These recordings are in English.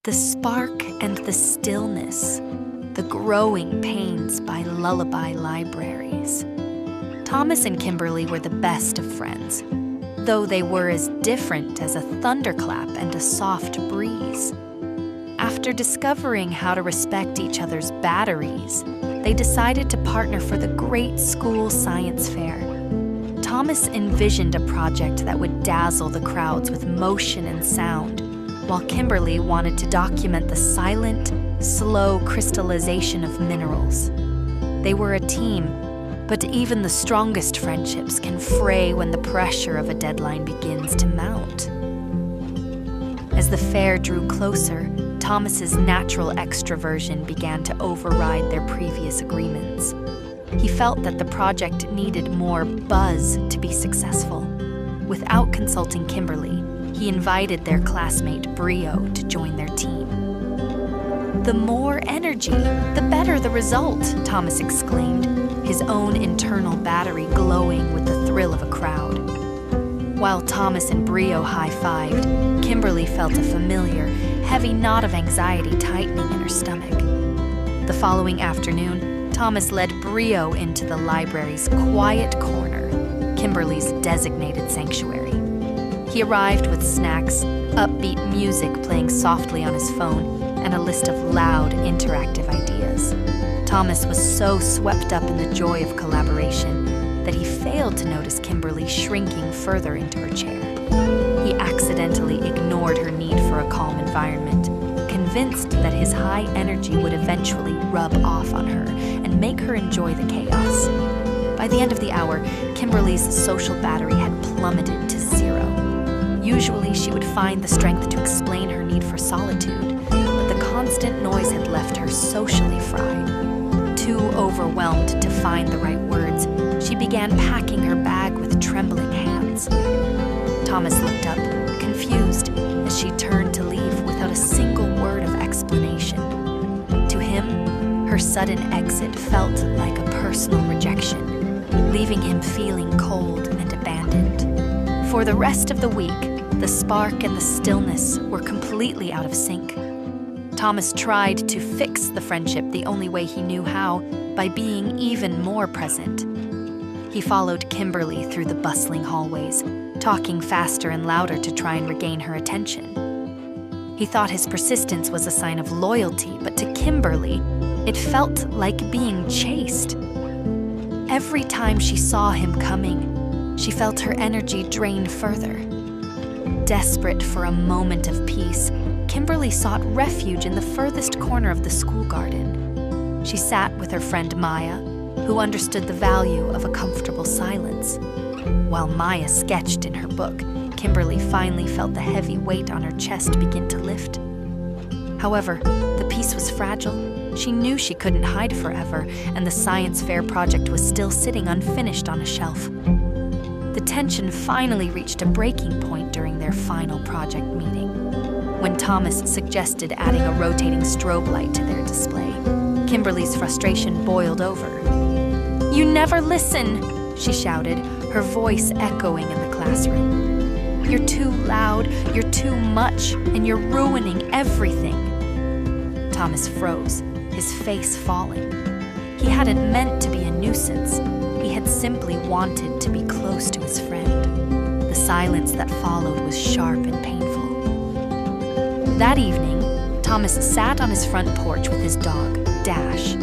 The Spark and the Stillness, The Growing Pains by Lullaby Libraries. Thomas and Kimberly were the best of friends, though they were as different as a thunderclap and a soft breeze. After discovering how to respect each other's batteries, they decided to partner for the great school science fair. Thomas envisioned a project that would dazzle the crowds with motion and sound, while Kimberly wanted to document the silent, slow crystallization of minerals. They were a team, but even the strongest friendships can fray when the pressure of a deadline begins to mount. As the fair drew closer, Thomas's natural extroversion began to override their previous agreements. He felt that the project needed more buzz to be successful. Without consulting Kimberly, he invited their classmate Brio to join their team. "The more energy, the better the result," Thomas exclaimed, his own internal battery glowing with the thrill of a crowd. While Thomas and Brio high-fived, Kimberly felt a familiar, heavy knot of anxiety tightening in her stomach. The following afternoon, Thomas led Brio into the library's quiet corner, Kimberly's designated sanctuary. He arrived with snacks, upbeat music playing softly on his phone, and a list of loud, interactive ideas. Thomas was so swept up in the joy of collaboration that he failed to notice Kimberly shrinking further into her chair. He accidentally ignored her need for a calm environment, convinced that his high energy would eventually rub off on her and make her enjoy the chaos. By the end of the hour, Kimberly's social battery had plummeted to zero. Usually, she would find the strength to explain her need for solitude, but the constant noise had left her socially fried. Too overwhelmed to find the right words, she began packing her bag with trembling hands. Thomas looked up, confused, as she turned to leave without a single word of explanation. To him, her sudden exit felt like a personal rejection, leaving him feeling cold and abandoned. For the rest of the week, the Spark and the Stillness were completely out of sync. Thomas tried to fix the friendship the only way he knew how, by being even more present. He followed Kimberly through the bustling hallways, talking faster and louder to try and regain her attention. He thought his persistence was a sign of loyalty, but to Kimberly, it felt like being chased. Every time she saw him coming, she felt her energy drain further. Desperate for a moment of peace, Kimberly sought refuge in the furthest corner of the school garden. She sat with her friend Maya, who understood the value of a comfortable silence. While Maya sketched in her book, Kimberly finally felt the heavy weight on her chest begin to lift. However, the peace was fragile. She knew she couldn't hide forever, and the science fair project was still sitting unfinished on a shelf. The tension finally reached a breaking point during their final project meeting, when Thomas suggested adding a rotating strobe light to their display. Kimberly's frustration boiled over. "You never listen," she shouted, her voice echoing in the classroom. "You're too loud, you're too much, and you're ruining everything." Thomas froze, his face falling. He hadn't meant to be a nuisance. He had simply wanted to be close to his friend. The silence that followed was sharp and painful. That evening, Thomas sat on his front porch with his dog, Dash.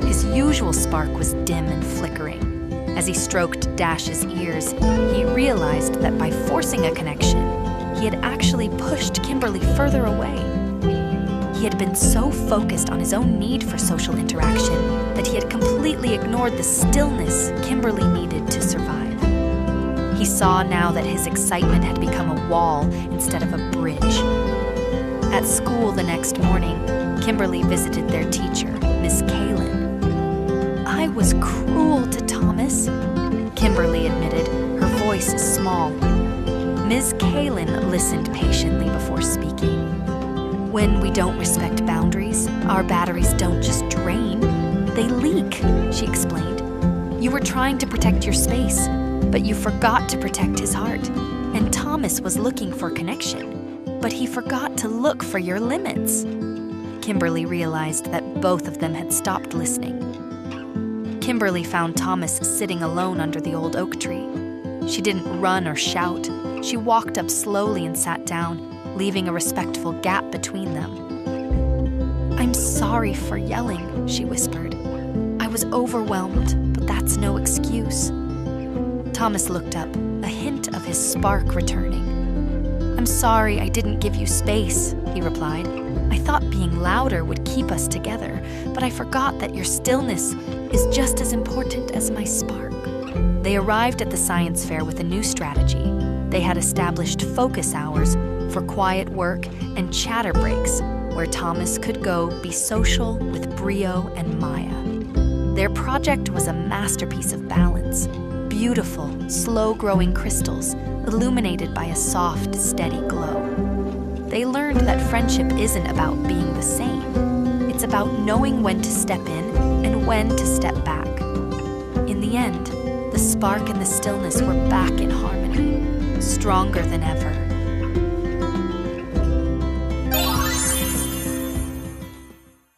His usual spark was dim and flickering. As he stroked Dash's ears, he realized that by forcing a connection, he had actually pushed Kimberly further away. He had been so focused on his own need for social interaction that he had completely ignored the stillness Kimberly needed to survive. He saw now that his excitement had become a wall instead of a bridge. At school the next morning, Kimberly visited their teacher, Miss Kalin. "I was cruel to Thomas," Kimberly admitted, her voice small. Ms. Kalin listened patiently before speaking. "When we don't respect boundaries, our batteries don't just drain, they leak," she explained. "You were trying to protect your space, but you forgot to protect his heart, and Thomas was looking for connection. but he forgot to look for your limits. Kimberly realized that both of them had stopped listening. Kimberly found Thomas sitting alone under the old oak tree. She didn't run or shout. She walked up slowly and sat down, leaving a respectful gap between them. "I'm sorry for yelling," she whispered. "I was overwhelmed, but that's no excuse." Thomas looked up, a hint of his spark returning. "I'm sorry I didn't give you space," he replied. "I thought being louder would keep us together, but I forgot that your stillness is just as important as my spark." They arrived at the science fair with a new strategy. They had established focus hours for quiet work and chatter breaks, where Thomas could go be social with Brio and Maya. Their project was a masterpiece of balance. Beautiful, slow-growing crystals illuminated by a soft, steady glow. They learned that friendship isn't about being the same. It's about knowing when to step in and when to step back. In the end, the spark and the stillness were back in harmony, stronger than ever.